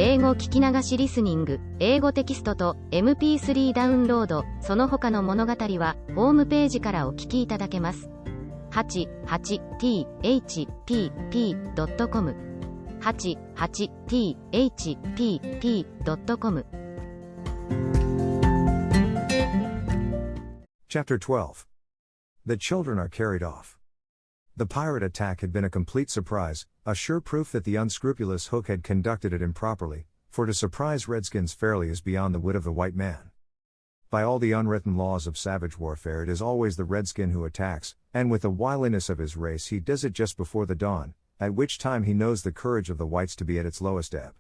英語聞き流しリスニング、英語テキストと MP3 ダウンロード、その他の物語はホームページからお聞きいただけます。88thpp.com 88thpp.com Chapter 12. The children are carried off. The pirate attack had been a complete surprise, a sure proof that the unscrupulous Hook had conducted it improperly, for to surprise redskins fairly is beyond the wit of the white man. By all the unwritten laws of savage warfare it is always the redskin who attacks, and with the wiliness of his race he does it just before the dawn, at which time he knows the courage of the whites to be at its lowest ebb.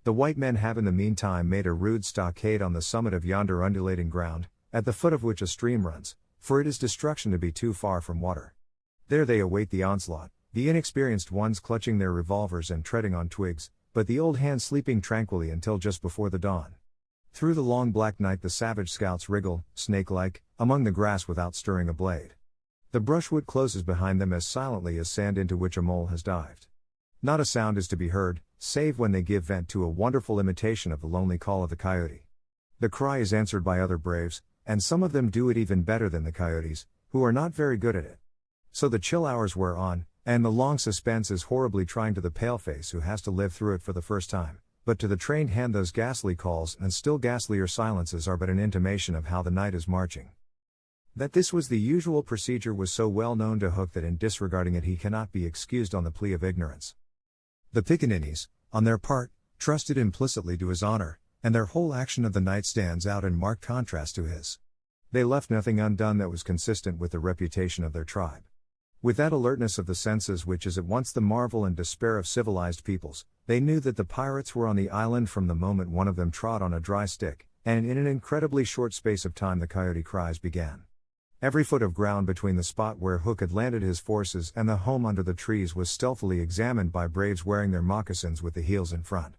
The white men have in the meantime made a rude stockade on the summit of yonder undulating ground, at the foot of which a stream runs, for it is destruction to be too far from water. There they await the onslaught, the inexperienced ones clutching their revolvers and treading on twigs, but the old hands sleeping tranquilly until just before the dawn. Through the long black night the savage scouts wriggle, snake-like, among the grass without stirring a blade. The brushwood closes behind them as silently as sand into which a mole has dived. Not a sound is to be heard, save when they give vent to a wonderful imitation of the lonely call of the coyote. The cry is answered by other braves, and some of them do it even better than the coyotes, who are not very good at it. So the chill hours wear on, and the long suspense is horribly trying to the paleface who has to live through it for the first time, but to the trained hand those ghastly calls and still ghastlier silences are but an intimation of how the night is marching. That this was the usual procedure was so well known to Hook that in disregarding it he cannot be excused on the plea of ignorance. The pickaninnies, on their part, trusted implicitly to his honor, and their whole action of the night stands out in marked contrast to his. They left nothing undone that was consistent with the reputation of their tribe. With that alertness of the senses which is at once the marvel and despair of civilized peoples, they knew that the pirates were on the island from the moment one of them trod on a dry stick, and in an incredibly short space of time the coyote cries began. Every foot of ground between the spot where Hook had landed his forces and the home under the trees was stealthily examined by braves wearing their moccasins with the heels in front.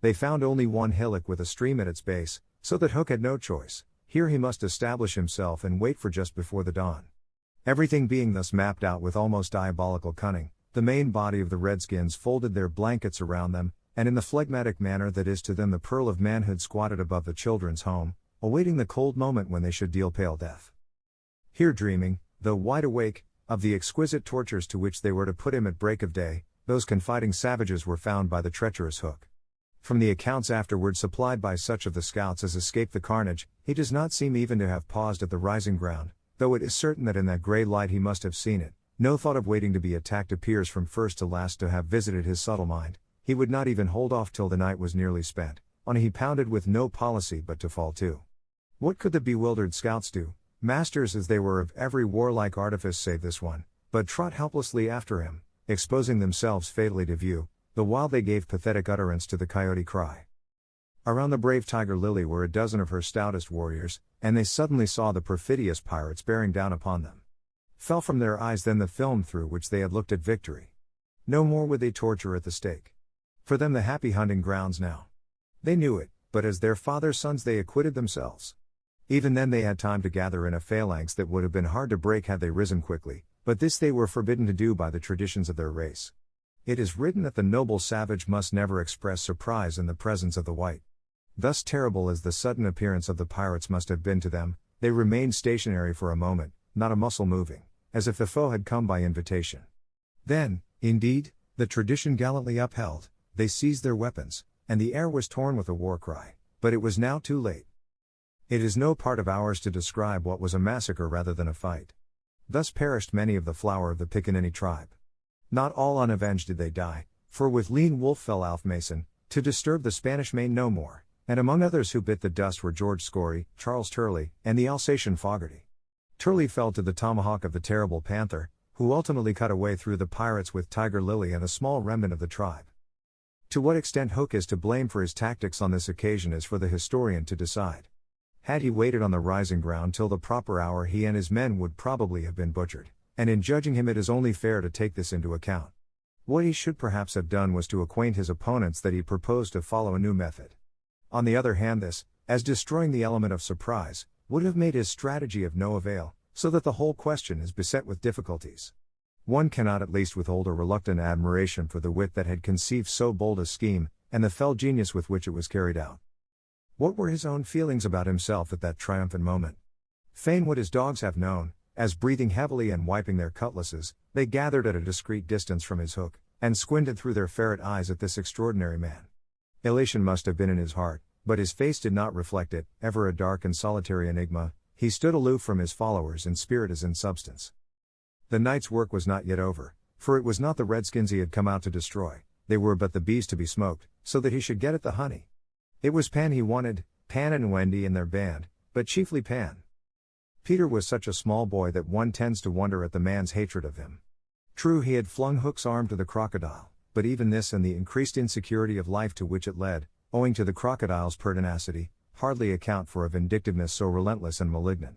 They found only one hillock with a stream at its base, so that Hook had no choice. Here he must establish himself and wait for just before the dawn. Everything being thus mapped out with almost diabolical cunning, the main body of the redskins folded their blankets around them, and in the phlegmatic manner that is to them the pearl of manhood squatted above the children's home, awaiting the cold moment when they should deal pale death. Here dreaming, though wide awake, of the exquisite tortures to which they were to put him at break of day, those confiding savages were found by the treacherous Hook. From the accounts afterward supplied by such of the scouts as escaped the carnage, he does not seem even to have paused at the rising ground, though it is certain that in that grey light he must have seen it. No thought of waiting to be attacked appears from first to last to have visited his subtle mind. He would not even hold off till the night was nearly spent, on he pounded with no policy but to fall to. What could the bewildered scouts do, masters as they were of every warlike artifice save this one, but trot helplessly after him, exposing themselves fatally to view, the while they gave pathetic utterance to the coyote cry. Around the brave Tiger Lily were a dozen of her stoutest warriors, and they suddenly saw the perfidious pirates bearing down upon them. Fell from their eyes then the film through which they had looked at victory. No more would they torture at the stake. For them the happy hunting grounds now. They knew it, but as their father's sons they acquitted themselves. Even then they had time to gather in a phalanx that would have been hard to break had they risen quickly, but this they were forbidden to do by the traditions of their race. It is written that the noble savage must never express surprise in the presence of the white. Thus terrible as the sudden appearance of the pirates must have been to them, they remained stationary for a moment, not a muscle moving, as if the foe had come by invitation. Then, indeed, the tradition gallantly upheld, they seized their weapons, and the air was torn with a war cry, but it was now too late. It is no part of ours to describe what was a massacre rather than a fight. Thus perished many of the flower of the Pickaninny tribe. Not all unavenged did they die, for with lean wolf fell Alf Mason, to disturb the Spanish Main no more, and among others who bit the dust were George Scory, Charles Turley, and the Alsatian Fogarty. Turley fell to the tomahawk of the terrible Panther, who ultimately cut a way through the pirates with Tiger Lily and a small remnant of the tribe. To what extent Hook is to blame for his tactics on this occasion is for the historian to decide. Had he waited on the rising ground till the proper hour he and his men would probably have been butchered, and in judging him it is only fair to take this into account. What he should perhaps have done was to acquaint his opponents that he proposed to follow a new method. On the other hand this, as destroying the element of surprise, would have made his strategy of no avail, so that the whole question is beset with difficulties. One cannot at least withhold a reluctant admiration for the wit that had conceived so bold a scheme, and the fell genius with which it was carried out. What were his own feelings about himself at that triumphant moment? Fain would his dogs have known, as breathing heavily and wiping their cutlasses, they gathered at a discreet distance from his hook, and squinted through their ferret eyes at this extraordinary man. Elation must have been in his heart, but his face did not reflect it, ever a dark and solitary enigma. He stood aloof from his followers in spirit as in substance. The night's work was not yet over, for it was not the redskins he had come out to destroy, they were but the bees to be smoked, so that he should get at the honey. It was Pan he wanted, Pan and Wendy and their band, but chiefly Pan. Peter was such a small boy that one tends to wonder at the man's hatred of him. True, he had flung Hook's arm to the crocodile, but even this and the increased insecurity of life to which it led, owing to the crocodile's pertinacity, hardly account for a vindictiveness so relentless and malignant.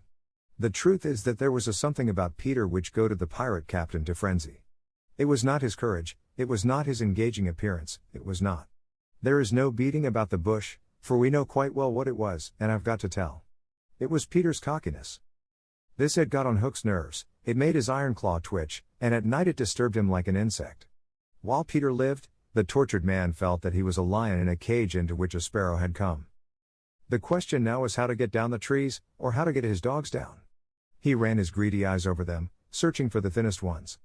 The truth is that there was a something about Peter which goaded the pirate captain to frenzy. It was not his courage, it was not his engaging appearance, it was not. There is no beating about the bush, for we know quite well what it was, and I've got to tell. It was Peter's cockiness. This had got on Hook's nerves, it made his iron claw twitch, and at night it disturbed him like an insect. While Peter lived, the tortured man felt that he was a lion in a cage into which a sparrow had come. The question now was how to get down the trees, or how to get his dogs down. He ran his greedy eyes over them, searching for the thinnest ones.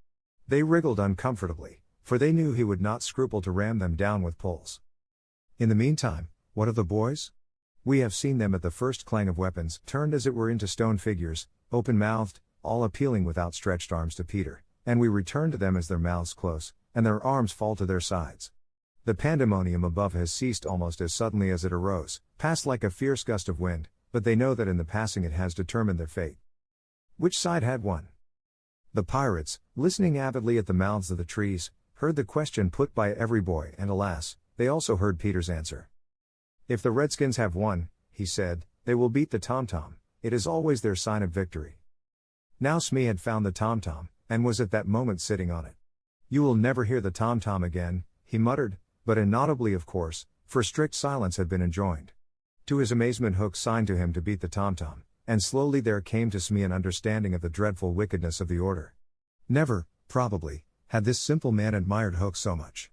They wriggled uncomfortably, for they knew he would not scruple to ram them down with poles. In the meantime, what of the boys? We have seen them at the first clang of weapons, turned as it were into stone figures, open-mouthed, all appealing with outstretched arms to Peter, and we return to them as their mouths close, and their arms fall to their sides. The pandemonium above has ceased almost as suddenly as it arose, passed like a fierce gust of wind, but they know that in the passing it has determined their fate. Which side had won? The pirates, listening avidly at the mouths of the trees, heard the question put by every boy, and alas, they also heard Peter's answer. If the redskins have won, he said, they will beat the tom-tom, it is always their sign of victory. Now Smee had found the tom-tom, and was at that moment sitting on it. You will never hear the tom-tom again, he muttered, but inaudibly of course, for strict silence had been enjoined. To his amazement Hook signed to him to beat the tom-tom, and slowly there came to Smee an understanding of the dreadful wickedness of the order. Never, probably, had this simple man admired Hook so much.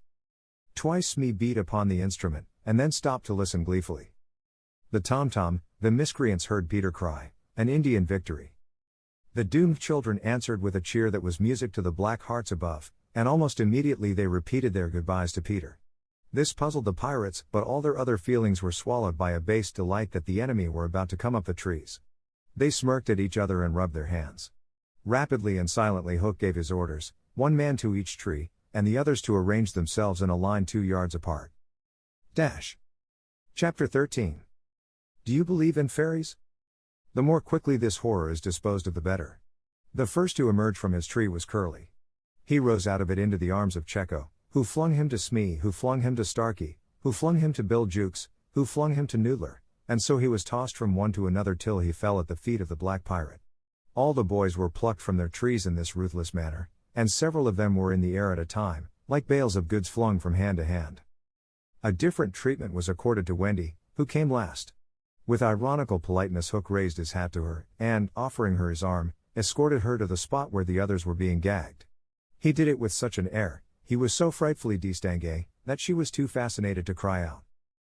Twice Smee beat upon the instrument, and then stopped to listen gleefully. The tom-tom, the miscreants heard Peter cry, an Indian victory. The doomed children answered with a cheer that was music to the black hearts above, and almost immediately they repeated their goodbyes to Peter. This puzzled the pirates, but all their other feelings were swallowed by a base delight that the enemy were about to come up the trees. They smirked at each other and rubbed their hands. Rapidly and silently Hook gave his orders, one man to each tree, and the others to arrange themselves in a line 2 yards apart. Chapter 13. Do you believe in fairies? The more quickly this horror is disposed of the better. The first to emerge from his tree was Curly. He rose out of it into the arms of Checo, who flung him to Smee, who flung him to Starkey, who flung him to Bill Jukes, who flung him to Noodler, and so he was tossed from one to another till he fell at the feet of the black pirate. All the boys were plucked from their trees in this ruthless manner, and several of them were in the air at a time, like bales of goods flung from hand to hand. A different treatment was accorded to Wendy, who came last. With ironical politeness Hook raised his hat to her, and, offering her his arm, escorted her to the spot where the others were being gagged. He did it with such an air, he was so frightfully distingué, that she was too fascinated to cry out.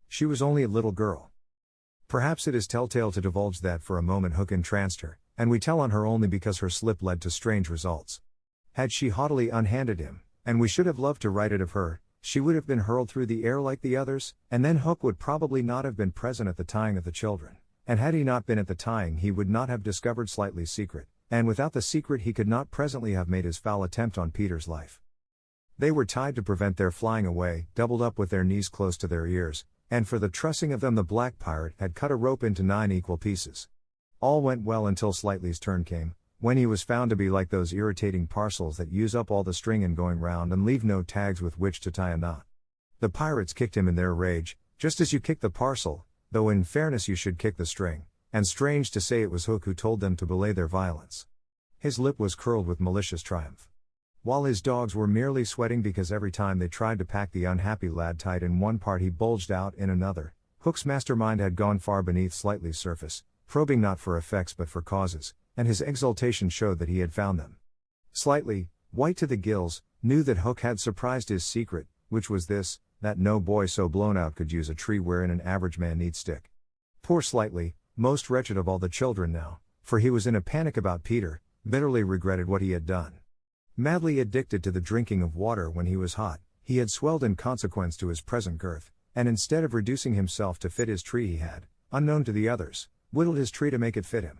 She was only a little girl. Perhaps it is telltale to divulge that for a moment Hook entranced her, and we tell on her only because her slip led to strange results. Had she haughtily unhanded him, and we should have loved to write it of her, she would have been hurled through the air like the others, and then Hook would probably not have been present at the tying of the children, and had he not been at the tying he would not have discovered Slightly's secret, and without the secret he could not presently have made his foul attempt on Peter's life. They were tied to prevent their flying away, doubled up with their knees close to their ears, and for the trussing of them the black pirate had cut a rope into 9 equal pieces. All went well until Slightly's turn came, when he was found to be like those irritating parcels that use up all the string in going round and leave no tags with which to tie a knot. The pirates kicked him in their rage, just as you kick the parcel, though in fairness you should kick the string, and strange to say it was Hook who told them to belay their violence. His lip was curled with malicious triumph. While his dogs were merely sweating because every time they tried to pack the unhappy lad tight in one part he bulged out in another, Hook's mastermind had gone far beneath Slightly's surface, probing not for effects but for causes, and his exultation showed that he had found them. Slightly, white to the gills, knew that Hook had surprised his secret, which was this, that no boy so blown out could use a tree wherein an average man needs stick. Poor Slightly, most wretched of all the children now, for he was in a panic about Peter, bitterly regretted what he had done. Madly addicted to the drinking of water when he was hot, he had swelled in consequence to his present girth, and instead of reducing himself to fit his tree he had, unknown to the others, whittled his tree to make it fit him.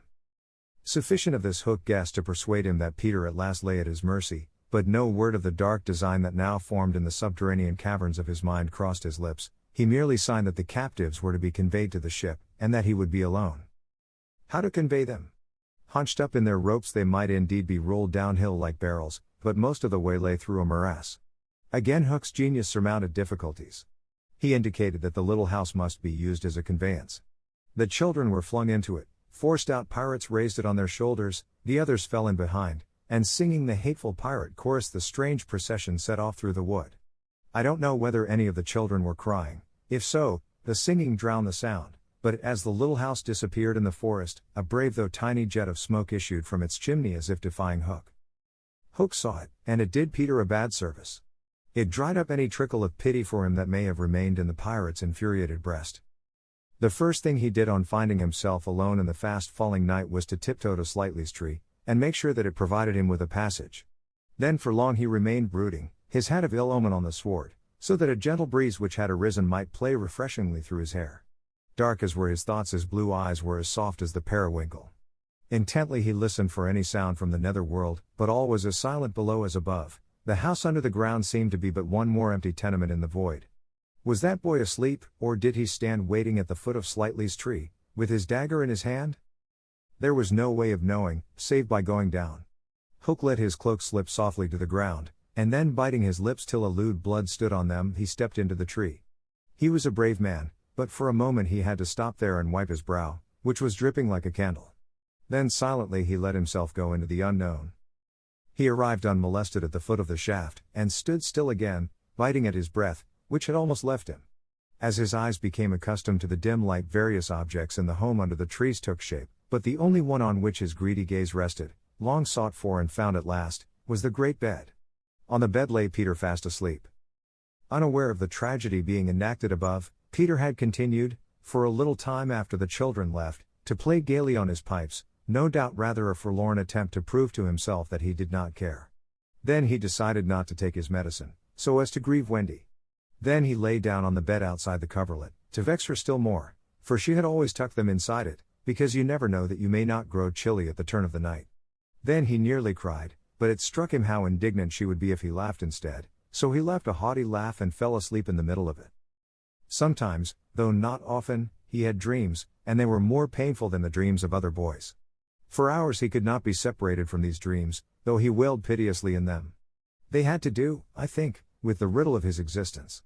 Sufficient of this hook guess to persuade him that Peter at last lay at his mercy, but no word of the dark design that now formed in the subterranean caverns of his mind crossed his lips. He merely signed that the captives were to be conveyed to the ship, and that he would be alone. How to convey them? Hunched up in their ropes they might indeed be rolled downhill like barrels, but most of the way lay through a morass. Again Hook's genius surmounted difficulties. He indicated that the little house must be used as a conveyance. The children were flung into it, 4 stout pirates raised it on their shoulders, the others fell in behind, and singing the hateful pirate chorus the strange procession set off through the wood. I don't know whether any of the children were crying. If so, the singing drowned the sound, but as the little house disappeared in the forest, a brave though tiny jet of smoke issued from its chimney as if defying Hook. Hook saw it, and it did Peter a bad service. It dried up any trickle of pity for him that may have remained in the pirate's infuriated breast. The first thing he did on finding himself alone in the fast-falling night was to tiptoe to Slightly's tree, and make sure that it provided him with a passage. Then for long he remained brooding, his hat of ill omen on the sward, so that a gentle breeze which had arisen might play refreshingly through his hair. Dark as were his thoughts, his blue eyes were as soft as the periwinkle. Intently he listened for any sound from the nether world, but all was as silent below as above. The house under the ground seemed to be but one more empty tenement in the void. Was that boy asleep, or did he stand waiting at the foot of Slightly's tree, with his dagger in his hand? There was no way of knowing, save by going down. Hook let his cloak slip softly to the ground, and then biting his lips till a lewd blood stood on them, he stepped into the tree. He was a brave man, but for a moment he had to stop there and wipe his brow, which was dripping like a candle. Then silently he let himself go into the unknown. He arrived unmolested at the foot of the shaft, and stood still again, biting at his breath, which had almost left him. As his eyes became accustomed to the dim light, various objects in the home under the trees took shape, but the only one on which his greedy gaze rested, long sought for and found at last, was the great bed. On the bed lay Peter fast asleep. Unaware of the tragedy being enacted above, Peter had continued, for a little time after the children left, to play gaily on his pipes, no doubt rather a forlorn attempt to prove to himself that he did not care. Then he decided not to take his medicine, so as to grieve Wendy. Then he lay down on the bed outside the coverlet, to vex her still more, for she had always tucked them inside it, because you never know that you may not grow chilly at the turn of the night. Then he nearly cried, but it struck him how indignant she would be if he laughed instead, so he left a haughty laugh and fell asleep in the middle of it. Sometimes, though not often, he had dreams, and they were more painful than the dreams of other boys. For hours he could not be separated from these dreams, though he wailed piteously in them. They had to do, I think, with the riddle of his existence.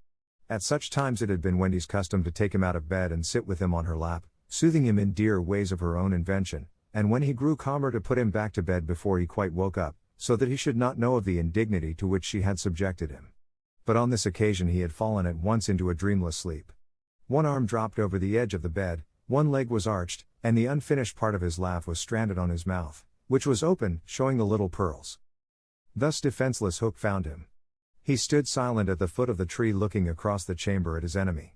At such times it had been Wendy's custom to take him out of bed and sit with him on her lap, soothing him in dear ways of her own invention, and when he grew calmer to put him back to bed before he quite woke up, so that he should not know of the indignity to which she had subjected him. But on this occasion he had fallen at once into a dreamless sleep. One arm dropped over the edge of the bed, one leg was arched, and the unfinished part of his laugh was stranded on his mouth, which was open, showing the little pearls. Thus defenseless Hook found him. He stood silent at the foot of the tree looking across the chamber at his enemy.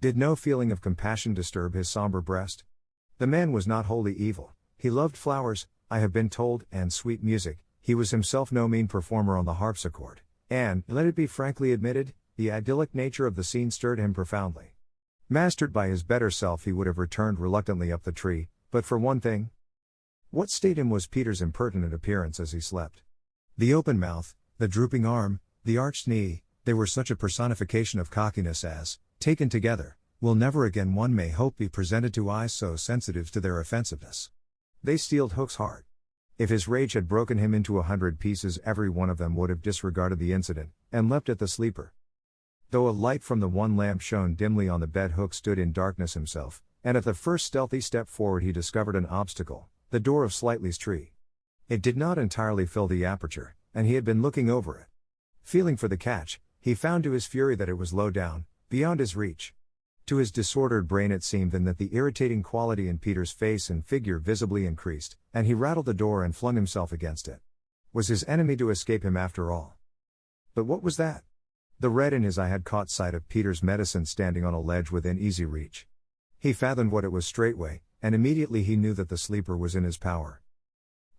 Did no feeling of compassion disturb his somber breast? The man was not wholly evil. He loved flowers, I have been told, and sweet music. He was himself no mean performer on the harpsichord, and, let it be frankly admitted, the idyllic nature of the scene stirred him profoundly. Mastered by his better self he would have returned reluctantly up the tree, but for one thing. What stayed him was Peter's impertinent appearance as he slept. The open mouth, the drooping arm, the arched knee, they were such a personification of cockiness as, taken together, will never again one may hope be presented to eyes so sensitive to their offensiveness. They steeled Hook's heart. If his rage had broken him into 100 pieces, every one of them would have disregarded the incident, and leapt at the sleeper. Though a light from the one lamp shone dimly on the bed, Hook stood in darkness himself, and at the first stealthy step forward he discovered an obstacle, the door of Slightly's tree. It did not entirely fill the aperture, and he had been looking over it. Feeling for the catch, he found to his fury that it was low down, beyond his reach. To his disordered brain it seemed then that the irritating quality in Peter's face and figure visibly increased, and he rattled the door and flung himself against it. Was his enemy to escape him after all? But what was that? The red in his eye had caught sight of Peter's medicine standing on a ledge within easy reach. He fathomed what it was straightway, and immediately he knew that the sleeper was in his power.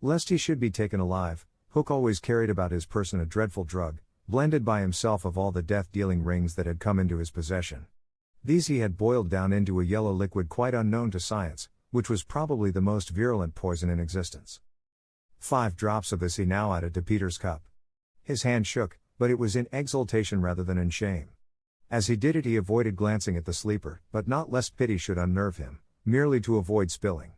Lest he should be taken alive, Hook always carried about his person a dreadful drug, blended by himself of all the death-dealing rings that had come into his possession. These he had boiled down into a yellow liquid quite unknown to science, which was probably the most virulent poison in existence. 5 drops of this he now added to Peter's cup. His hand shook, but it was in exultation rather than in shame. As he did it he avoided glancing at the sleeper, but not lest pity should unnerve him, merely to avoid spilling.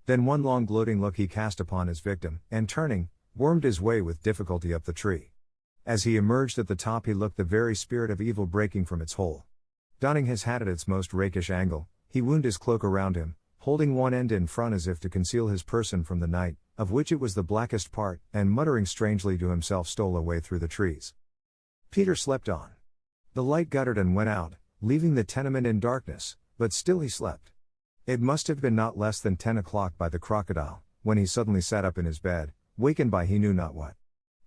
Then one long gloating look he cast upon his victim, and turning, wormed his way with difficulty up the tree. As he emerged at the top he looked the very spirit of evil breaking from its hole. Donning his hat at its most rakish angle, he wound his cloak around him, holding one end in front as if to conceal his person from the night, of which it was the blackest part, and muttering strangely to himself stole away through the trees. Peter slept on. The light guttered and went out, leaving the tenement in darkness, but still he slept. It must have been not less than 10 o'clock by the crocodile, when he suddenly sat up in his bed, wakened by he knew not what.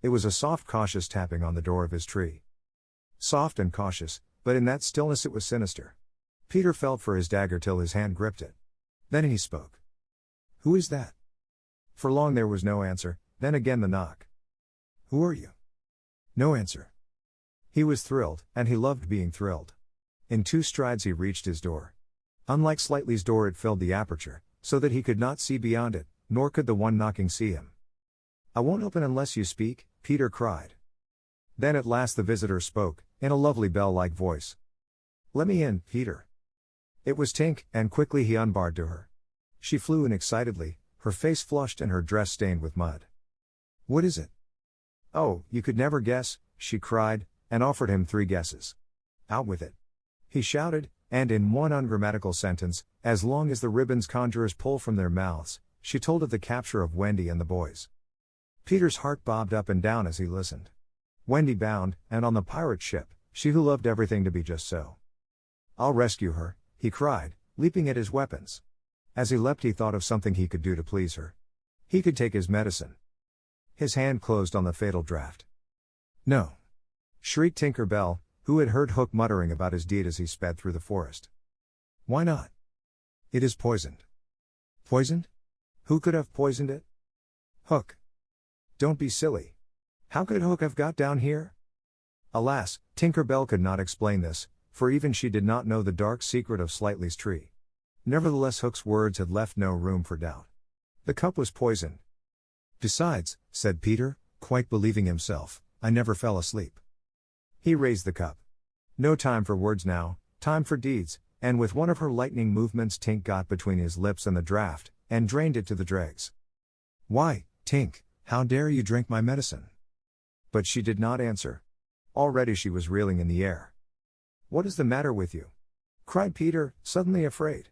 It was a soft cautious tapping on the door of his tree. Soft and cautious, but in that stillness it was sinister. Peter felt for his dagger till his hand gripped it. Then he spoke. "Who is that?" For long there was no answer, then again the knock. "Who are you?" No answer. He was thrilled, and he loved being thrilled. In 2 strides he reached his door. Unlike Slightly's door it filled the aperture, so that he could not see beyond it, nor could the one knocking see him. "I won't open unless you speak," Peter cried. Then at last the visitor spoke, in a lovely bell-like voice. "Let me in, Peter." It was Tink, and quickly he unbarred to her. She flew in excitedly, her face flushed and her dress stained with mud. "What is it?" "Oh, you could never guess," she cried, and offered him 3 guesses. "Out with it," he shouted, and in one ungrammatical sentence, as long as the ribbons conjurers pull from their mouths, she told of the capture of Wendy and the boys. Peter's heart bobbed up and down as he listened. Wendy bound, and on the pirate ship, she who loved everything to be just so. "I'll rescue her," he cried, leaping at his weapons. As he leapt he thought of something he could do to please her. He could take his medicine. His hand closed on the fatal draught. "No!" shrieked Tinker Bell, who had heard Hook muttering about his deed as he sped through the forest. "Why not?" "It is poisoned." "Poisoned? Who could have poisoned it?" "Hook." "Don't be silly. How could Hook have got down here?" Alas, Tinker Bell could not explain this, for even she did not know the dark secret of Slightly's tree. Nevertheless Hook's words had left no room for doubt. The cup was poisoned. "Besides," said Peter, quite believing himself, "I never fell asleep." He raised the cup. No time for words now, time for deeds, and with one of her lightning movements Tink got between his lips and the draught, and drained it to the dregs. "Why, Tink, how dare you drink my medicine?" But she did not answer. Already she was reeling in the air. "What is the matter with you?" cried Peter, suddenly afraid.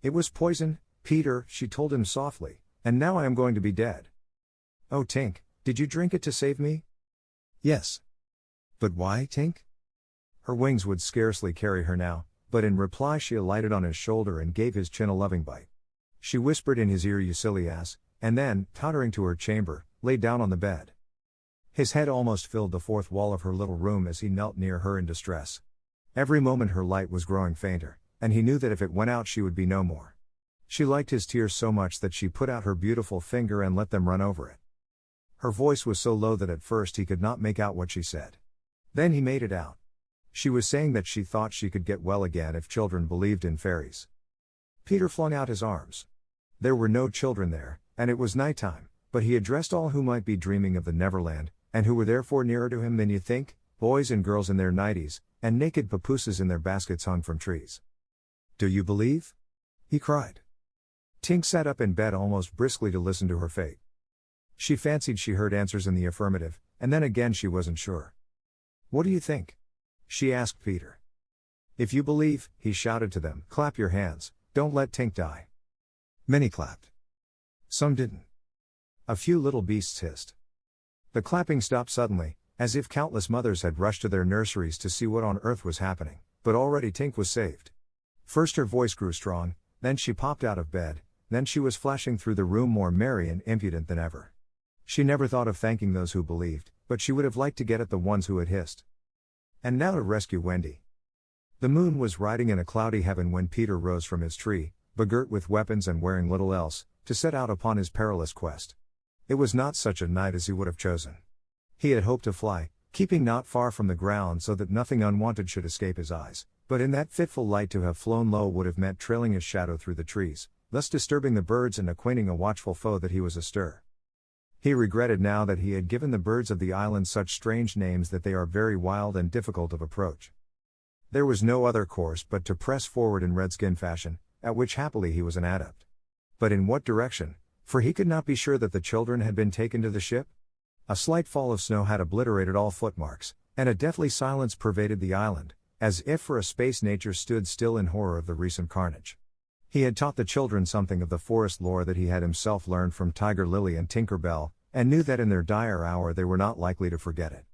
"It was poison, Peter," she told him softly, "and now I am going to be dead." "Oh Tink, did you drink it to save me?" "Yes." "But why, Tink?" Her wings would scarcely carry her now, but in reply she alighted on his shoulder and gave his chin a loving bite. She whispered in his ear, "You silly ass," and then, tottering to her chamber, lay down on the bed. His head almost filled the 4th wall of her little room as he knelt near her in distress. Every moment her light was growing fainter, and he knew that if it went out she would be no more. She liked his tears so much that she put out her beautiful finger and let them run over it. Her voice was so low that at first he could not make out what she said. Then he made it out. She was saying that she thought she could get well again if children believed in fairies. Peter flung out his arms. There were no children there, and it was night time, but he addressed all who might be dreaming of the Neverland, and who were therefore nearer to him than you think, boys and girls in their nighties, and naked papooses in their baskets hung from trees. "Do you believe?" he cried. Tink sat up in bed almost briskly to listen to her fate. She fancied she heard answers in the affirmative, and then again she wasn't sure. "What do you think?" she asked Peter. "If you believe," he shouted to them, "clap your hands, don't let Tink die." Many clapped. Some didn't. A few little beasts hissed. The clapping stopped suddenly, as if countless mothers had rushed to their nurseries to see what on earth was happening, but already Tink was saved. First her voice grew strong, then she popped out of bed, then she was flashing through the room more merry and impudent than ever. She never thought of thanking those who believed, but she would have liked to get at the ones who had hissed. And now to rescue Wendy. The moon was riding in a cloudy heaven when Peter rose from his tree, begirt with weapons and wearing little else, to set out upon his perilous quest. It was not such a night as he would have chosen. He had hoped to fly, keeping not far from the ground so that nothing unwanted should escape his eyes, but in that fitful light to have flown low would have meant trailing his shadow through the trees, thus disturbing the birds and acquainting a watchful foe that he was astir. He regretted now that he had given the birds of the island such strange names that they are very wild and difficult of approach. There was no other course but to press forward in redskin fashion, at which happily he was an adept. But in what direction, for he could not be sure that the children had been taken to the ship? A slight fall of snow had obliterated all footmarks, and a deathly silence pervaded the island, as if for a space nature stood still in horror of the recent carnage. He had taught the children something of the forest lore that he had himself learned from Tiger Lily and Tinker Bell, and knew that in their dire hour they were not likely to forget it.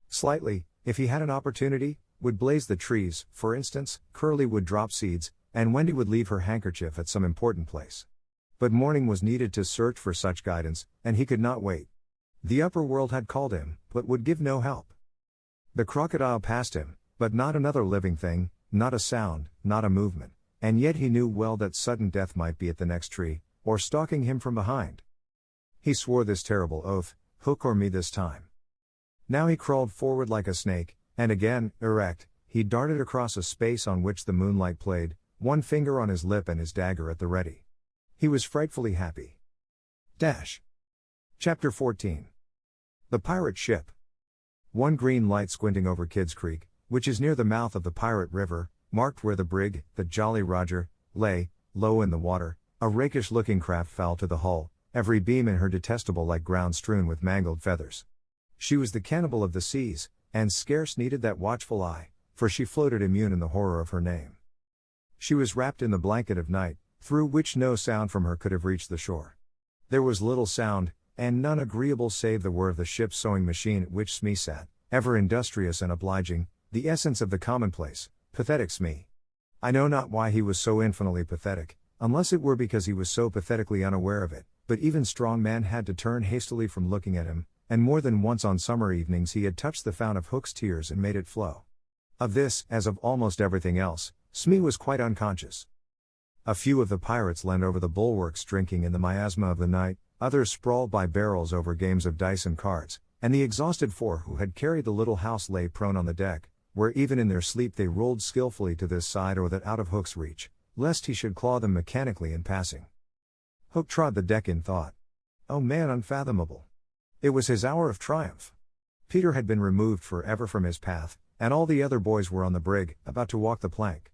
Slightly, if he had an opportunity, would blaze the trees, for instance, Curly would drop seeds, and Wendy would leave her handkerchief at some important place. But morning was needed to search for such guidance, and he could not wait. The upper world had called him, but would give no help. The crocodile passed him, but not another living thing, not a sound, not a movement, and yet he knew well that sudden death might be at the next tree, or stalking him from behind. He swore this terrible oath, hook or me this time. Now he crawled forward like a snake, and again, erect, he darted across a space on which the moonlight played, one finger on his lip and his dagger at the ready. He was frightfully happy. Chapter 14. The Pirate Ship. One green light squinting over Kidd's Creek, which is near the mouth of the Pirate River, marked where the brig, the Jolly Roger, lay, low in the water, a rakish-looking craft foul to the hull, every beam in her detestable like ground strewn with mangled feathers. She was the cannibal of the seas, and scarce needed that watchful eye, for she floated immune in the horror of her name. She was wrapped in the blanket of night, through which no sound from her could have reached the shore. There was little sound, and none agreeable save the whir of the ship's sewing machine at which Smee sat, ever industrious and obliging, the essence of the commonplace, pathetic Smee. I know not why he was so infinitely pathetic, unless it were because he was so pathetically unaware of it, but even strong man had to turn hastily from looking at him, and more than once on summer evenings he had touched the fount of Hook's tears and made it flow. Of this, as of almost everything else, Smee was quite unconscious. A few of the pirates leaned over the bulwarks drinking in the miasma of the night, others sprawled by barrels over games of dice and cards, and the exhausted four who had carried the little house lay prone on the deck, where even in their sleep they rolled skillfully to this side or that out of Hook's reach, lest he should claw them mechanically in passing. Hook trod the deck in thought. Oh man unfathomable! It was his hour of triumph. Peter had been removed forever from his path, and all the other boys were on the brig, about to walk the plank.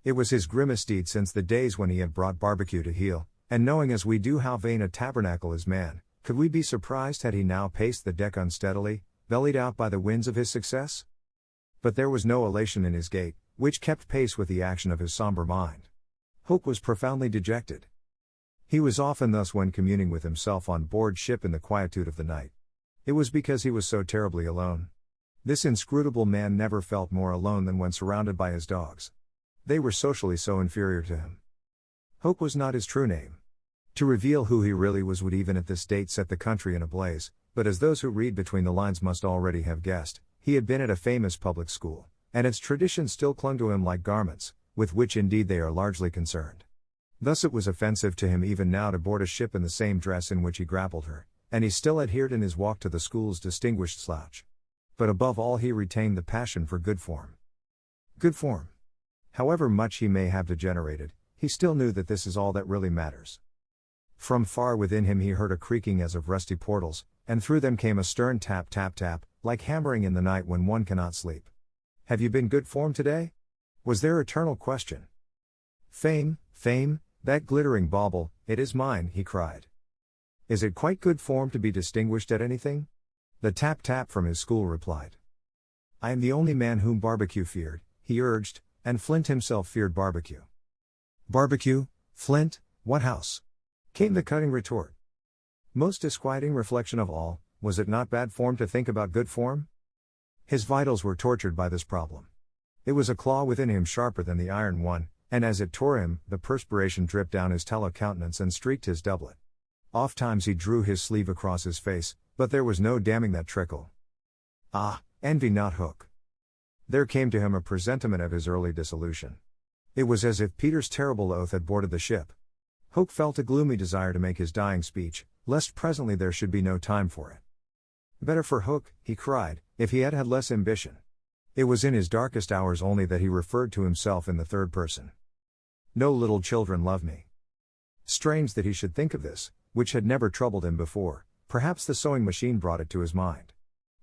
It was his grimmest deed since the days when he had brought barbecue to heel, and knowing as we do how vain a tabernacle is man, could we be surprised had he now paced the deck unsteadily, bellied out by the winds of his success? But there was no elation in his gait, which kept pace with the action of his somber mind. Hook was profoundly dejected. He was often thus when communing with himself on board ship in the quietude of the night. It was because he was so terribly alone. This inscrutable man never felt more alone than when surrounded by his dogs. They were socially so inferior to him. Hook was not his true name. To reveal who he really was would even at this date set the country in a blaze, but as those who read between the lines must already have guessed, he had been at a famous public school, and its traditions still clung to him like garments, with which indeed they are largely concerned. Thus it was offensive to him even now to board a ship in the same dress in which he grappled her, and he still adhered in his walk to the school's distinguished slouch. But above all he retained the passion for good form. Good form. However much he may have degenerated, he still knew that this is all that really matters. From far within him he heard a creaking as of rusty portals, and through them came a stern tap tap tap, like hammering in the night when one cannot sleep. Have you been good form today? Was their eternal question. Fame, fame, that glittering bauble, it is mine, he cried. Is it quite good form to be distinguished at anything? The tap tap from his school replied. I am the only man whom barbecue feared, he urged, and Flint himself feared barbecue. Barbecue, Flint, what house? Came the cutting retort. Most disquieting reflection of all, was it not bad form to think about good form? His vitals were tortured by this problem. It was a claw within him sharper than the iron one, and as it tore him, the perspiration dripped down his tallow countenance and streaked his doublet. Ofttimes he drew his sleeve across his face, but there was no damming that trickle. Ah, envy not Hook. There came to him a presentiment of his early dissolution. It was as if Peter's terrible oath had boarded the ship. Hook felt a gloomy desire to make his dying speech, lest presently there should be no time for it. Better for Hook, he cried, if he had had less ambition. It was in his darkest hours only that he referred to himself in the third person. No little children love me. Strange that he should think of this, which had never troubled him before. Perhaps the sewing machine brought it to his mind.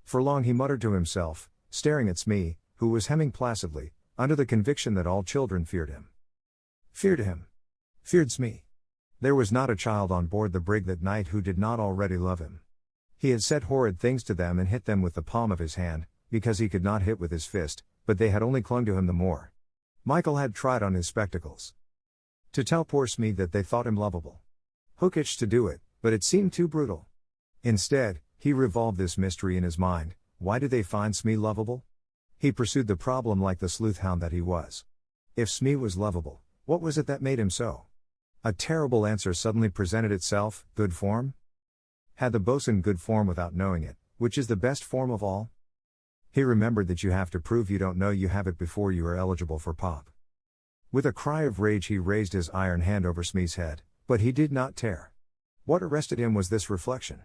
For long he muttered to himself, staring at Smee, who was hemming placidly, under the conviction that all children feared him. Feared him. Feared Smee. There was not a child on board the brig that night who did not already love him. He had said horrid things to them and hit them with the palm of his hand, because he could not hit with his fist, but they had only clung to him the more. Michael had tried on his spectacles to tell poor Smee that they thought him lovable. Hook itched to do it, but it seemed too brutal. Instead, he revolved this mystery in his mind: why did they find Smee lovable? He pursued the problem like the sleuth-hound that he was. If Smee was lovable, what was it that made him so? A terrible answer suddenly presented itself: good form? Had the bosun good form without knowing it, which is the best form of all? He remembered that you have to prove you don't know you have it before you are eligible for pop. With a cry of rage he raised his iron hand over Smee's head, but he did not tear. What arrested him was this reflection.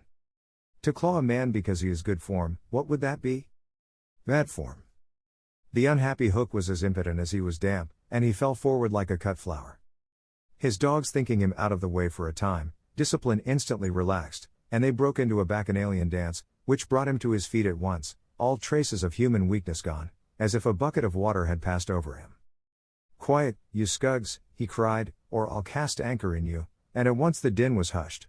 To claw a man because he is good form, what would that be? Bad form. The unhappy Hook was as impotent as he was damp, and he fell forward like a cut flower. His dogs thinking him out of the way for a time, discipline instantly relaxed, and they broke into a bacchanalian dance, which brought him to his feet at once, all traces of human weakness gone, as if a bucket of water had passed over him. Quiet, you scugs, he cried, or I'll cast anchor in you, and at once the din was hushed.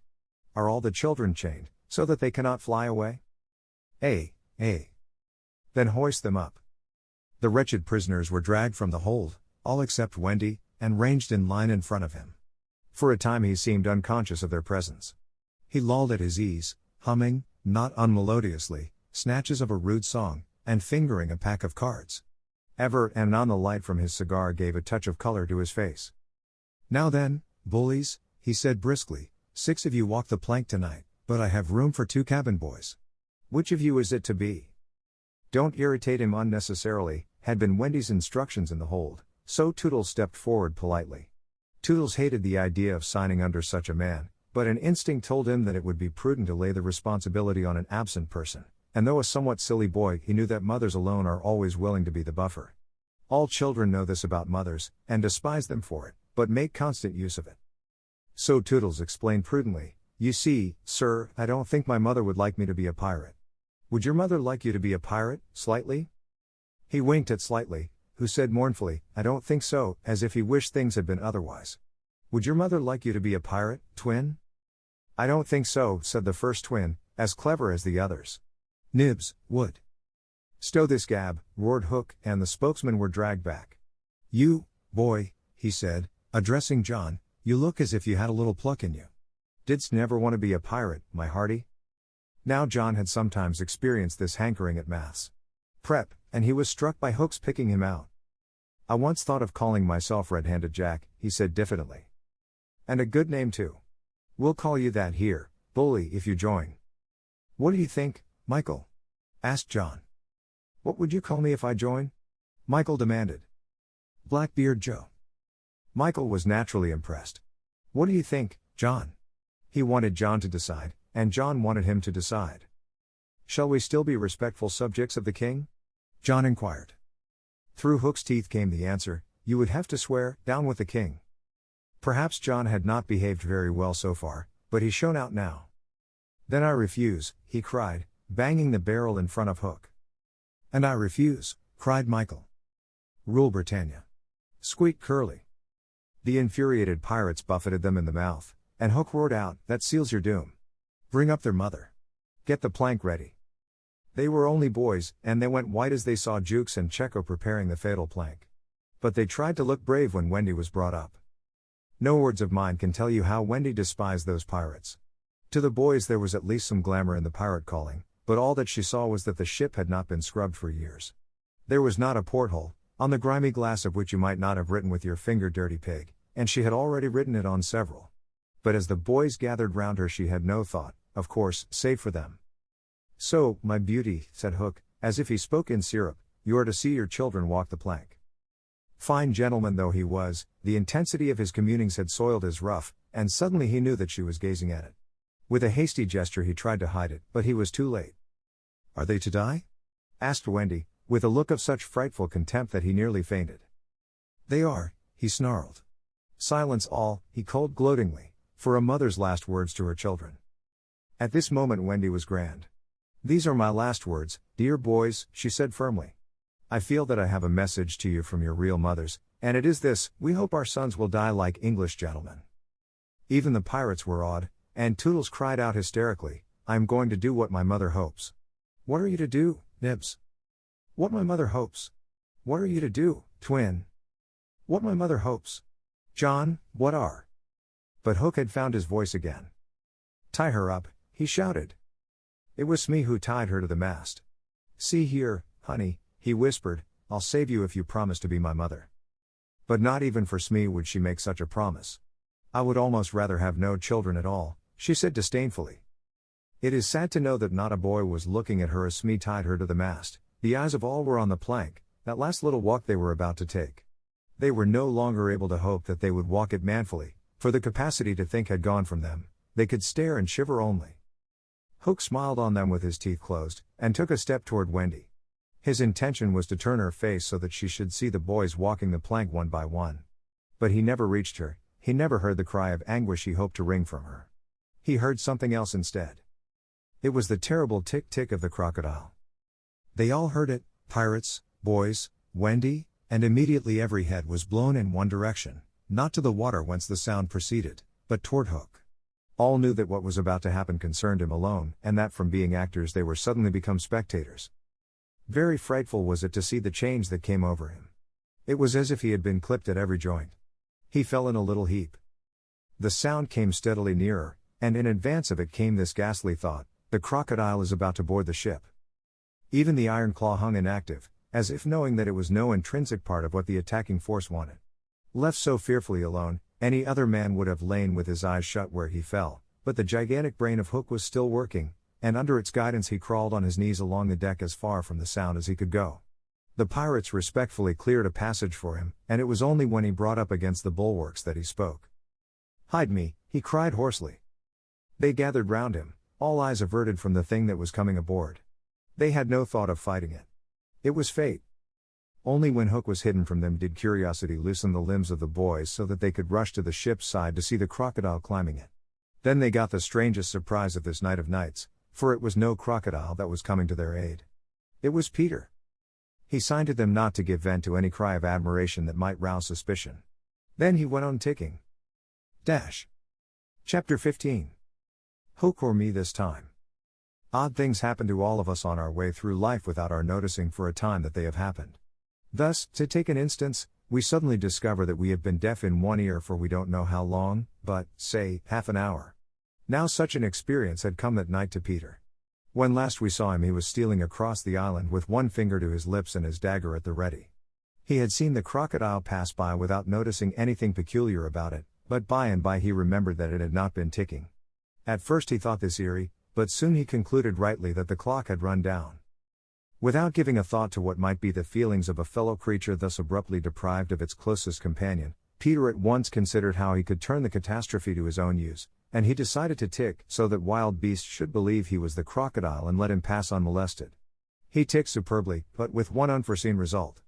Are all the children chained, so that they cannot fly away? Eh. Then hoist them up. The wretched prisoners were dragged from the hold, all except Wendy, and ranged in line in front of him. For a time he seemed unconscious of their presence. He lolled at his ease, humming, not unmelodiously, snatches of a rude song, and fingering a pack of cards. Ever and anon the light from his cigar gave a touch of color to his face. Now then, bullies, he said briskly, 6 of you walk the plank tonight, but I have room for 2 cabin boys. Which of you is it to be? Don't irritate him unnecessarily, had been Wendy's instructions in the hold, so Toodles stepped forward politely. Toodles hated the idea of signing under such a man, but an instinct told him that it would be prudent to lay the responsibility on an absent person, and though a somewhat silly boy, he knew that mothers alone are always willing to be the buffer. All children know this about mothers, and despise them for it, but make constant use of it. So Toodles explained prudently, you see, sir, I don't think my mother would like me to be a pirate. Would your mother like you to be a pirate, Slightly? He winked at Slightly, who said mournfully, I don't think so, as if he wished things had been otherwise. Would your mother like you to be a pirate, Twin? I don't think so, said the first twin, as clever as the others. Nibs, would. Stow this gab, roared Hook, and the spokesmen were dragged back. You, boy, he said, addressing John, you look as if you had a little pluck in you. Didst never want to be a pirate, my hearty? Now John had sometimes experienced this hankering at maths prep, and he was struck by Hook's picking him out. I once thought of calling myself Red-Handed Jack, he said diffidently. And a good name too. We'll call you that here, bully, if you join. What do you think, Michael? Asked John. What would you call me if I join? Michael demanded. Blackbeard Joe. Michael was naturally impressed. What do you think, John? He wanted John to decide, and John wanted him to decide. Shall we still be respectful subjects of the king? John inquired. Through Hook's teeth came the answer, you would have to swear, down with the king. Perhaps John had not behaved very well so far, but he shone out now. Then I refuse, he cried, banging the barrel in front of Hook. And I refuse, cried Michael. Rule Britannia. Squeaked Curly. The infuriated pirates buffeted them in the mouth, and Hook roared out, that seals your doom. Bring up their mother. Get the plank ready. They were only boys, and they went white as they saw Jukes and Checo preparing the fatal plank. But they tried to look brave when Wendy was brought up. No words of mine can tell you how Wendy despised those pirates. To the boys there was at least some glamour in the pirate calling, but all that she saw was that the ship had not been scrubbed for years. There was not a porthole, on the grimy glass of which you might not have written with your finger dirty pig, and she had already written it on several. But as the boys gathered round her she had no thought, of course, save for them. So, my beauty, said Hook, as if he spoke in syrup, you are to see your children walk the plank." Fine gentleman though he was, the intensity of his communings had soiled his ruff, and suddenly he knew that she was gazing at it. With a hasty gesture he tried to hide it, but he was too late. "Are they to die?" asked Wendy, with a look of such frightful contempt that he nearly fainted. "They are," he snarled. "Silence all," he called gloatingly, for a mother's last words to her children. At this moment Wendy was grand. "These are my last words, dear boys," she said firmly. "I feel that I have a message to you from your real mothers, and it is this: we hope our sons will die like English gentlemen." Even the pirates were awed, and Toodles cried out hysterically, "I am going to do what my mother hopes." "What are you to do, Nibs?" "What my mother hopes." "What are you to do, Twin?" "What my mother hopes." "John, what are?" But Hook had found his voice again. "Tie her up," he shouted. It was Smee who tied her to the mast. "See here, honey," he whispered, "I'll save you if you promise to be my mother." But not even for Smee would she make such a promise. "I would almost rather have no children at all," she said disdainfully. It is sad to know that not a boy was looking at her as Smee tied her to the mast. The eyes of all were on the plank, that last little walk they were about to take. They were no longer able to hope that they would walk it manfully, for the capacity to think had gone from them. They could stare and shiver only. Hook smiled on them with his teeth closed, and took a step toward Wendy. His intention was to turn her face so that she should see the boys walking the plank one by one. But he never reached her, he never heard the cry of anguish he hoped to wring from her. He heard something else instead. It was the terrible tick-tick of the crocodile. They all heard it, pirates, boys, Wendy, and immediately every head was blown in one direction, not to the water whence the sound proceeded, but toward Hook. All knew that what was about to happen concerned him alone, and that from being actors they were suddenly become spectators. Very frightful was it to see the change that came over him. It was as if he had been clipped at every joint. He fell in a little heap. The sound came steadily nearer, and in advance of it came this ghastly thought: the crocodile is about to board the ship. Even the iron claw hung inactive, as if knowing that it was no intrinsic part of what the attacking force wanted. Left so fearfully alone, any other man would have lain with his eyes shut where he fell, but the gigantic brain of Hook was still working, and under its guidance he crawled on his knees along the deck as far from the sound as he could go. The pirates respectfully cleared a passage for him, and it was only when he brought up against the bulwarks that he spoke. "Hide me," he cried hoarsely. They gathered round him, all eyes averted from the thing that was coming aboard. They had no thought of fighting it. It was fate. Only when Hook was hidden from them did curiosity loosen the limbs of the boys so that they could rush to the ship's side to see the crocodile climbing it. Then they got the strangest surprise of this night of nights, for it was no crocodile that was coming to their aid. It was Peter. He signed to them not to give vent to any cry of admiration that might rouse suspicion. Then he went on ticking. Chapter 15. Hook or me this time. Odd things happen to all of us on our way through life without our noticing for a time that they have happened. Thus, to take an instance, we suddenly discover that we have been deaf in one ear for we don't know how long, but, say, half an hour. Now such an experience had come that night to Peter. When last we saw him he was stealing across the island with one finger to his lips and his dagger at the ready. He had seen the crocodile pass by without noticing anything peculiar about it, but by and by he remembered that it had not been ticking. At first he thought this eerie, but soon he concluded rightly that the clock had run down. Without giving a thought to what might be the feelings of a fellow creature thus abruptly deprived of its closest companion, Peter at once considered how he could turn the catastrophe to his own use, and he decided to tick so that wild beasts should believe he was the crocodile and let him pass unmolested. He ticked superbly, but with one unforeseen result.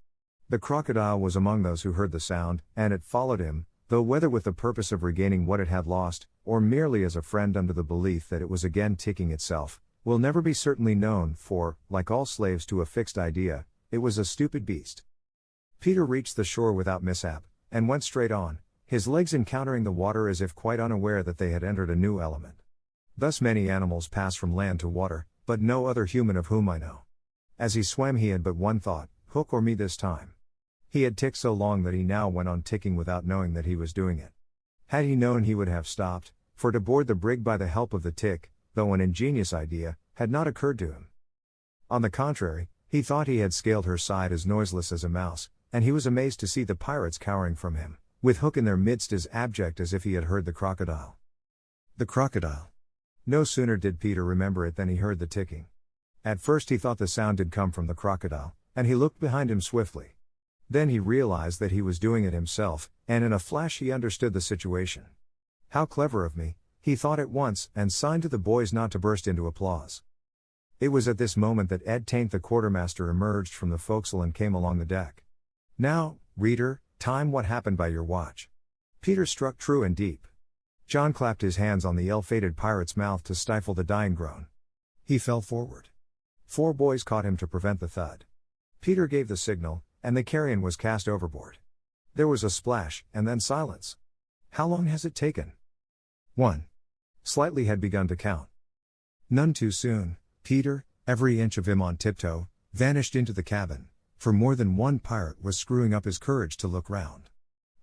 The crocodile was among those who heard the sound, and it followed him, though whether with the purpose of regaining what it had lost, or merely as a friend under the belief that it was again ticking itself, will never be certainly known, for, like all slaves to a fixed idea, it was a stupid beast. Peter reached the shore without mishap, and went straight on, his legs encountering the water as if quite unaware that they had entered a new element. Thus many animals pass from land to water, but no other human of whom I know. As he swam he had but one thought: Hook or me this time. He had ticked so long that he now went on ticking without knowing that he was doing it. Had he known he would have stopped, for to board the brig by the help of the tick, though an ingenious idea, had not occurred to him. On the contrary, he thought he had scaled her side as noiseless as a mouse, and he was amazed to see the pirates cowering from him, with Hook in their midst as abject as if he had heard the crocodile. The crocodile. No sooner did Peter remember it than he heard the ticking. At first he thought the sound did come from the crocodile, and he looked behind him swiftly. Then he realized that he was doing it himself, and in a flash he understood the situation. How clever of me, he thought at once, and signed to the boys not to burst into applause. It was at this moment that Ed Taint the quartermaster emerged from the forecastle and came along the deck. Now, reader, time what happened by your watch. Peter struck true and deep. John clapped his hands on the ill-fated pirate's mouth to stifle the dying groan. He fell forward. 4 boys caught him to prevent the thud. Peter gave the signal, and the carrion was cast overboard. There was a splash, and then silence. How long has it taken? 1. Slightly had begun to count. None too soon. Peter, every inch of him on tiptoe, vanished into the cabin, for more than one pirate was screwing up his courage to look round.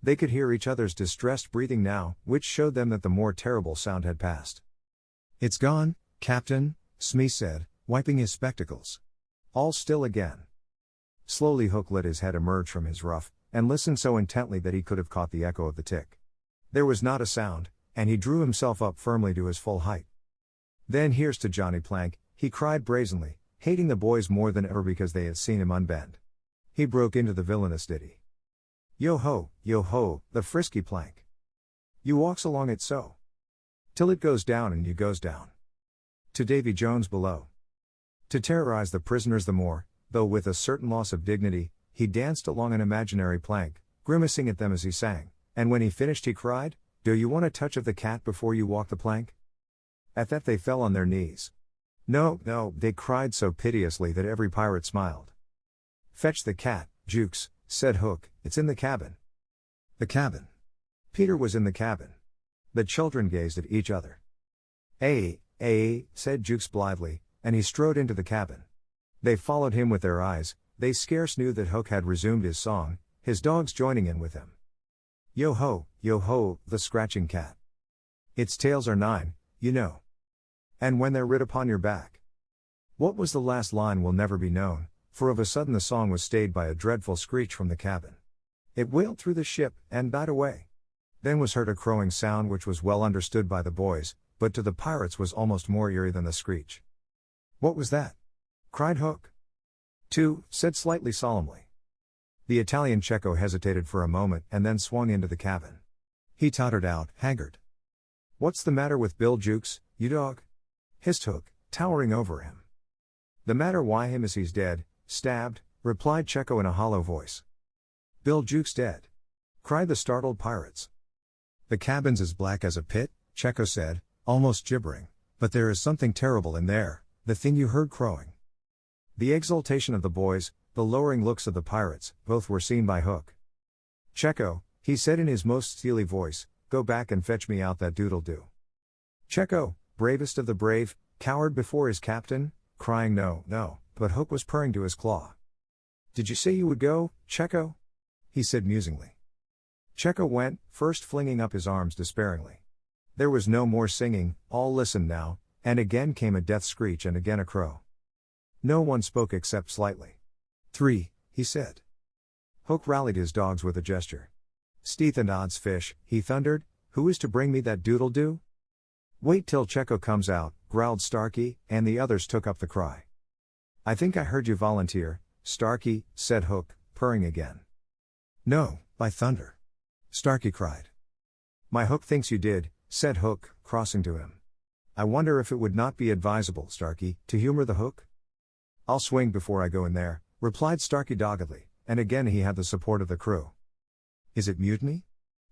They could hear each other's distressed breathing now, which showed them that the more terrible sound had passed. It's gone, Captain, Smee said, wiping his spectacles. All still again. Slowly Hook let his head emerge from his ruff, and listened so intently that he could have caught the echo of the tick. There was not a sound, and he drew himself up firmly to his full height. Then here's to Johnny Plank, he cried brazenly, hating the boys more than ever because they had seen him unbend. He broke into the villainous ditty. Yo ho, the frisky plank. You walks along it so. Till it goes down and you goes down. To Davy Jones below. To terrorize the prisoners the more, though with a certain loss of dignity, he danced along an imaginary plank, grimacing at them as he sang, and when he finished he cried, Do you want a touch of the cat before you walk the plank? At that they fell on their knees. No, they cried so piteously that every pirate smiled. Fetch the cat, Jukes, said Hook, it's in the cabin. The cabin. Peter was in the cabin. The children gazed at each other. Said Jukes blithely, and he strode into the cabin. They followed him with their eyes, they scarce knew that Hook had resumed his song, his dogs joining in with him. Yo ho, the scratching cat. Its tails are 9, you know. And when they're writ upon your back. What was the last line will never be known, for of a sudden the song was stayed by a dreadful screech from the cabin. It wailed through the ship, and died away. Then was heard a crowing sound which was well understood by the boys, but to the pirates was almost more eerie than the screech. What was that? Cried Hook. 2, said slightly solemnly. The Italian Cecco hesitated for a moment and then swung into the cabin. He tottered out, haggard. What's the matter with Bill Jukes, you dog? Hissed Hook, towering over him. The matter why him is he's dead, stabbed, replied Cecco in a hollow voice. Bill Jukes dead? Cried the startled pirates. The cabin's as black as a pit, Cecco said, almost gibbering, but there is something terrible in there, the thing you heard crowing. The exultation of the boys, the lowering looks of the pirates, both were seen by Hook. Cecco, he said in his most steely voice, go back and fetch me out that doodle-doo. Cecco, bravest of the brave, cowered before his captain, crying no, but Hook was purring to his claw. Did you say you would go, Cecco? He said musingly. Cecco went, first flinging up his arms despairingly. There was no more singing, all listened now, and again came a death screech and again a crow. No one spoke except slightly. 3, he said. Hook rallied his dogs with a gesture. Steeth and odds fish, he thundered, who is to bring me that doodle-doo? Wait till Cecco comes out, growled Starkey, and the others took up the cry. I think I heard you volunteer, Starkey, said Hook, purring again. No, by thunder. Starkey cried. My Hook thinks you did, said Hook, crossing to him. I wonder if it would not be advisable, Starkey, to humor the Hook? I'll swing before I go in there, replied Starkey doggedly, and again he had the support of the crew. Is it mutiny?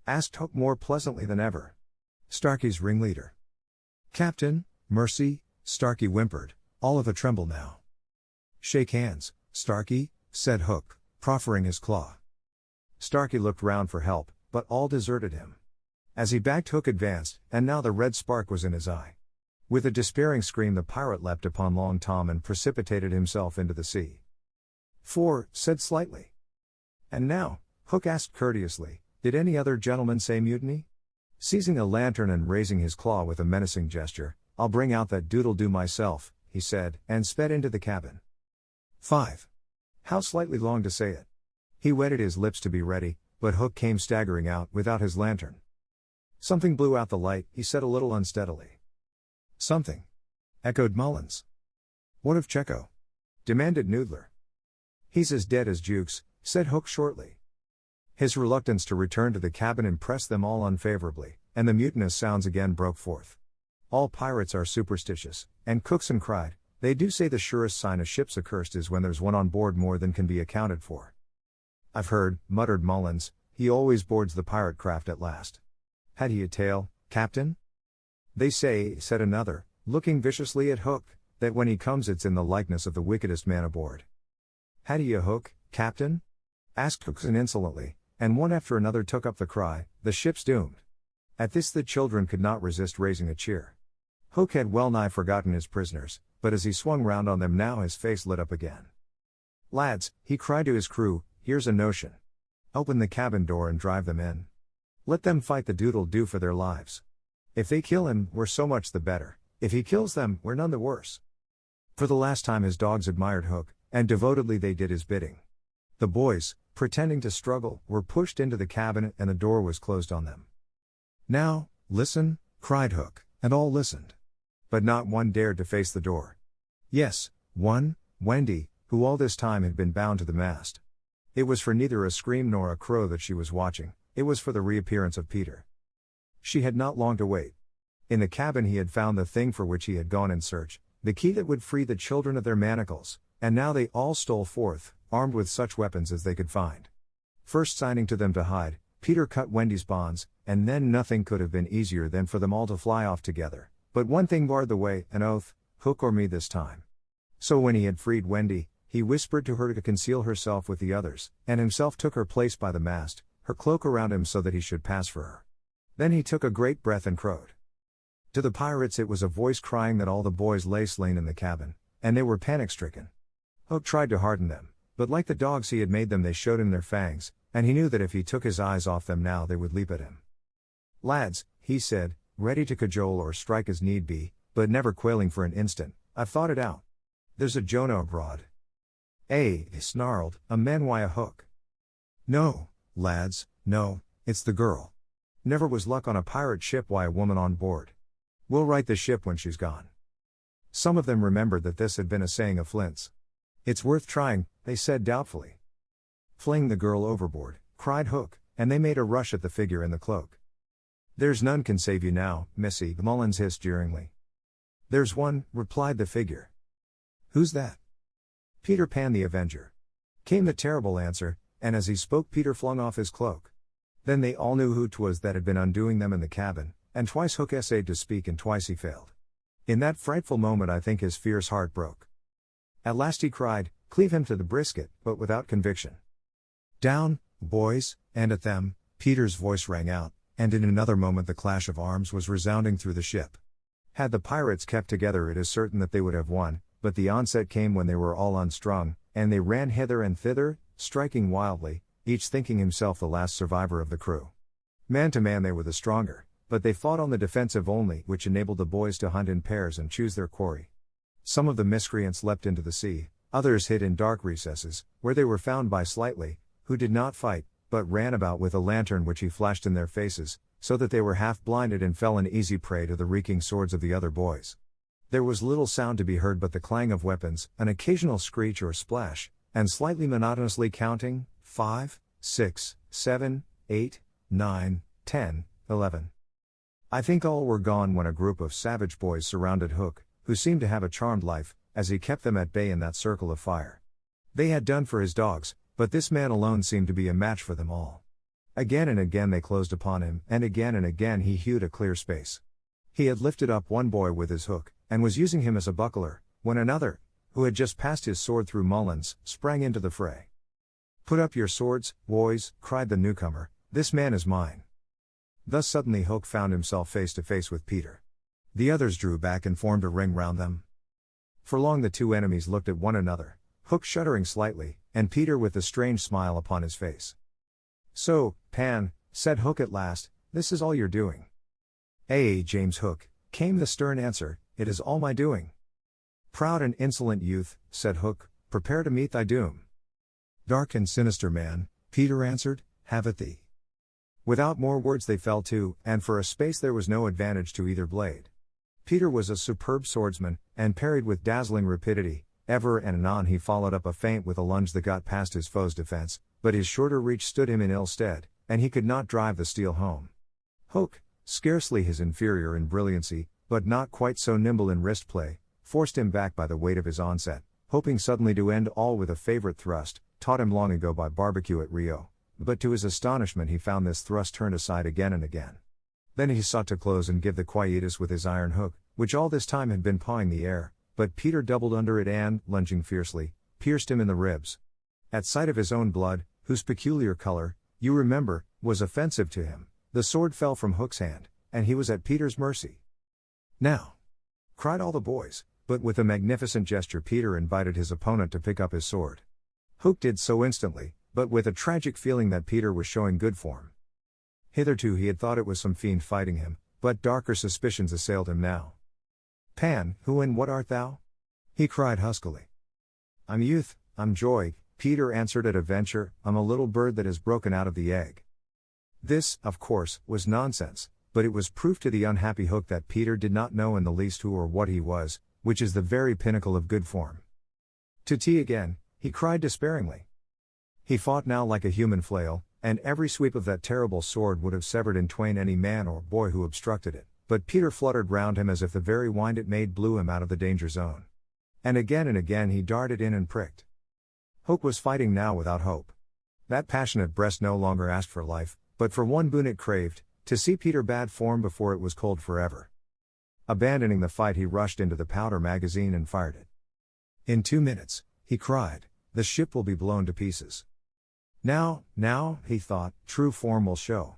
Asked Hook more pleasantly than ever. Starkey's ringleader. Captain, mercy, Starkey whimpered, all of a tremble now. Shake hands, Starkey, said Hook, proffering his claw. Starkey looked round for help, but all deserted him. As he backed Hook advanced, and now the red spark was in his eye. With a despairing scream the pirate leapt upon Long Tom and precipitated himself into the sea. 4, said slightly. And now, Hook asked courteously, did any other gentleman say mutiny? Seizing a lantern and raising his claw with a menacing gesture, I'll bring out that doodle-doo myself, he said, and sped into the cabin. 5. How slightly longed to say it. He wetted his lips to be ready, but Hook came staggering out without his lantern. Something blew out the light, he said a little unsteadily. Something, echoed Mullins. What of Cecco? Demanded Noodler. "He's as dead as Jukes," said Hook shortly. His reluctance to return to the cabin impressed them all unfavorably, and the mutinous sounds again broke forth. All pirates are superstitious, and Cookson cried, "They do say the surest sign a ship's accursed is when there's one on board more than can be accounted for." "I've heard," muttered Mullins, "he always boards the pirate craft at last." "Had he a tail, Captain?" "They say," said another, looking viciously at Hook, "that when he comes it's in the likeness of the wickedest man aboard." "Had he a hook, Captain?" asked Cookson insolently, and one after another took up the cry, "The ship's doomed." At this the children could not resist raising a cheer. Hook had well nigh forgotten his prisoners, but as he swung round on them now his face lit up again. "Lads," he cried to his crew, "here's a notion. Open the cabin door and drive them in. Let them fight the doodle-doo for their lives. If they kill him, we're so much the better. If he kills them, we're none the worse." For the last time his dogs admired Hook, and devotedly they did his bidding. The boys, pretending to struggle, were pushed into the cabin and the door was closed on them. "Now, listen," cried Hook, and all listened. But not one dared to face the door. Yes, one, Wendy, who all this time had been bound to the mast. It was for neither a scream nor a crow that she was watching, it was for the reappearance of Peter. She had not long to wait. In the cabin he had found the thing for which he had gone in search, the key that would free the children of their manacles, and now they all stole forth, armed with such weapons as they could find. First signing to them to hide, Peter cut Wendy's bonds, and then nothing could have been easier than for them all to fly off together. But one thing barred the way, an oath, "Hook or me this time." So when he had freed Wendy, he whispered to her to conceal herself with the others, and himself took her place by the mast, her cloak around him so that he should pass for her. Then he took a great breath and crowed. To the pirates it was a voice crying that all the boys lay slain in the cabin, and they were panic-stricken. Hook tried to hearten them, but like the dogs he had made them they showed him their fangs, and he knew that if he took his eyes off them now they would leap at him. "Lads," he said, ready to cajole or strike as need be, but never quailing for an instant, "I've thought it out. There's a Jonah abroad." "Eh," he snarled, "a man why a Hook." "No, lads, no, it's the girl. Never was luck on a pirate ship why a woman on board. We'll right the ship when she's gone." Some of them remembered that this had been a saying of Flint's. "It's worth trying," they said doubtfully. "Fling the girl overboard," cried Hook, and they made a rush at the figure in the cloak. "There's none can save you now, missy," Mullins hissed jeeringly. "There's one," replied the figure. "Who's that?" "Peter Pan the Avenger," came the terrible answer, and as he spoke Peter flung off his cloak. Then they all knew who 'twas that had been undoing them in the cabin, and twice Hook essayed to speak and twice he failed. In that frightful moment I think his fierce heart broke. At last he cried, "Cleave him to the brisket," but without conviction. "Down, boys," and at them, Peter's voice rang out, and in another moment the clash of arms was resounding through the ship. Had the pirates kept together it is certain that they would have won, but the onset came when they were all unstrung, and they ran hither and thither, striking wildly, each thinking himself the last survivor of the crew. Man to man they were the stronger, but they fought on the defensive only, which enabled the boys to hunt in pairs and choose their quarry. Some of the miscreants leapt into the sea, others hid in dark recesses, where they were found by Slightly, who did not fight, but ran about with a lantern which he flashed in their faces, so that they were half blinded and fell an easy prey to the reeking swords of the other boys. There was little sound to be heard but the clang of weapons, an occasional screech or splash, and Slightly monotonously counting, 5, 6, 7, 8, 9, 10, 11. I think all were gone when a group of savage boys surrounded Hook, who seemed to have a charmed life, as he kept them at bay in that circle of fire. They had done for his dogs, but this man alone seemed to be a match for them all. Again and again they closed upon him, and again he hewed a clear space. He had lifted up one boy with his hook, and was using him as a buckler, when another, who had just passed his sword through Mullins, sprang into the fray. "Put up your swords, boys," cried the newcomer, "this man is mine." Thus suddenly Hook found himself face to face with Peter. The others drew back and formed a ring round them. For long the two enemies looked at one another, Hook shuddering slightly, and Peter with a strange smile upon his face. "So, Pan," said Hook at last, "this is all your doing." "Ay, James Hook," came the stern answer, "it is all my doing." "Proud and insolent youth," said Hook, "prepare to meet thy doom." "Dark and sinister man," Peter answered, "have at thee." Without more words they fell to, and for a space there was no advantage to either blade. Peter was a superb swordsman, and parried with dazzling rapidity, Ever and anon he followed up a feint with a lunge that got past his foe's defense, but his shorter reach stood him in ill stead, and he could not drive the steel home. Hook, scarcely his inferior in brilliancy, but not quite so nimble in wrist play, forced him back by the weight of his onset, hoping suddenly to end all with a favorite thrust, taught him long ago by barbecue at Rio, but to his astonishment he found this thrust turned aside again and again. Then he sought to close and give the quietus with his iron hook, which all this time had been pawing the air, but Peter doubled under it and, lunging fiercely, pierced him in the ribs. At sight of his own blood, whose peculiar color, you remember, was offensive to him, the sword fell from Hook's hand, and he was at Peter's mercy. "Now!" cried all the boys, but with a magnificent gesture Peter invited his opponent to pick up his sword. Hook did so instantly, but with a tragic feeling that Peter was showing good form. Hitherto he had thought it was some fiend fighting him, but darker suspicions assailed him now. "Pan, who and what art thou?" he cried huskily. "I'm youth, I'm joy," Peter answered at a venture, "I'm a little bird that has broken out of the egg." This, of course, was nonsense, but it was proof to the unhappy Hook that Peter did not know in the least who or what he was, which is the very pinnacle of good form. "To tea again," he cried despairingly. He fought now like a human flail, and every sweep of that terrible sword would have severed in twain any man or boy who obstructed it, but Peter fluttered round him as if the very wind it made blew him out of the danger zone. And again he darted in and pricked. Hook was fighting now without hope. That passionate breast no longer asked for life, but for one boon it craved, to see Peter bad form before it was cold forever. Abandoning the fight he rushed into the powder magazine and fired it. "In 2 minutes," he cried, "the ship will be blown to pieces. Now, he thought, true form will show."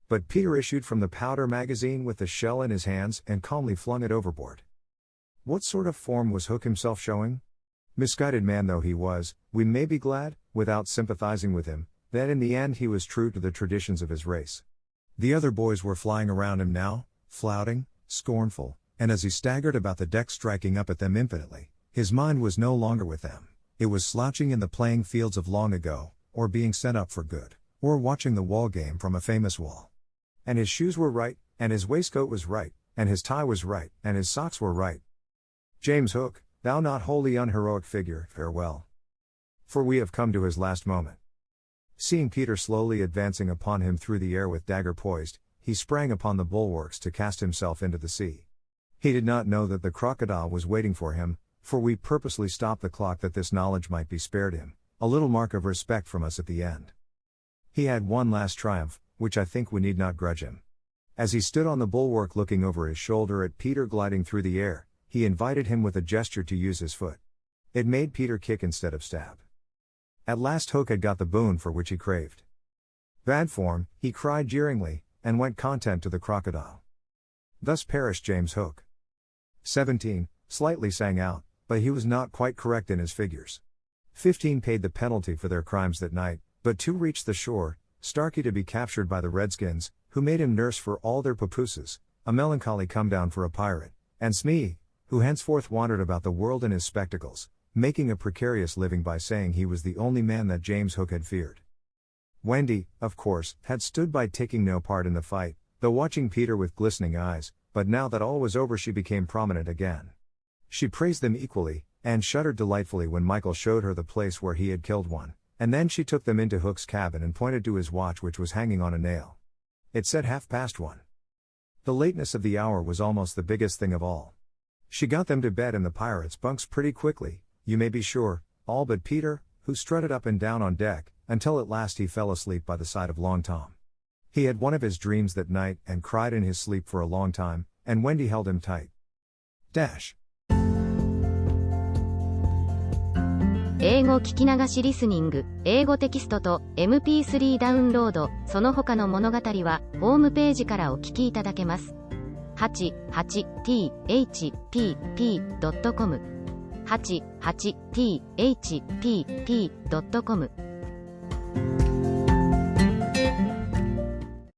But Peter issued from the powder magazine with the shell in his hands and calmly flung it overboard. What sort of form was Hook himself showing? Misguided man though he was, we may be glad, without sympathizing with him, that in the end he was true to the traditions of his race. The other boys were flying around him now, flouting, scornful, and as he staggered about the deck striking up at them infinitely, his mind was no longer with them. It was slouching in the playing fields of long ago, or being sent up for good, or watching the wall game from a famous wall. And his shoes were right, and his waistcoat was right, and his tie was right, and his socks were right. James Hook, thou not wholly unheroic figure, farewell. For we have come to his last moment. Seeing Peter slowly advancing upon him through the air with dagger poised, he sprang upon the bulwarks to cast himself into the sea. He did not know that the crocodile was waiting for him, for we purposely stopped the clock that this knowledge might be spared him, a little mark of respect from us at the end. He had one last triumph, which I think we need not grudge him. As he stood on the bulwark looking over his shoulder at Peter gliding through the air, he invited him with a gesture to use his foot. It made Peter kick instead of stab. At last Hook had got the boon for which he craved. "Bad form," he cried jeeringly, and went content to the crocodile. Thus perished James Hook. 17, slightly sang out, but he was not quite correct in his figures. 15 paid the penalty for their crimes that night, but 2 reached the shore, Starkey to be captured by the Redskins, who made him nurse for all their papooses, a melancholy come down for a pirate, and Smee, who henceforth wandered about the world in his spectacles, making a precarious living by saying he was the only man that James Hook had feared. Wendy, of course, had stood by taking no part in the fight, though watching Peter with glistening eyes, but now that all was over she became prominent again. She praised them equally, and shuddered delightfully when Michael showed her the place where he had killed one, and then she took them into Hook's cabin and pointed to his watch which was hanging on a nail. It said 1:30. The lateness of the hour was almost the biggest thing of all. She got them to bed in the pirates' bunks pretty quickly, you may be sure, all but Peter, who strutted up and down on deck, until at last he fell asleep by the side of Long Tom. He had one of his dreams that night and cried in his sleep for a long time, and Wendy held him tight. 英語聞き流しリスニング、英語テキストと MP3 ダウンロード、その他の物語は、ホームページからお聞きいただけます。88thpp.com 88thpp.com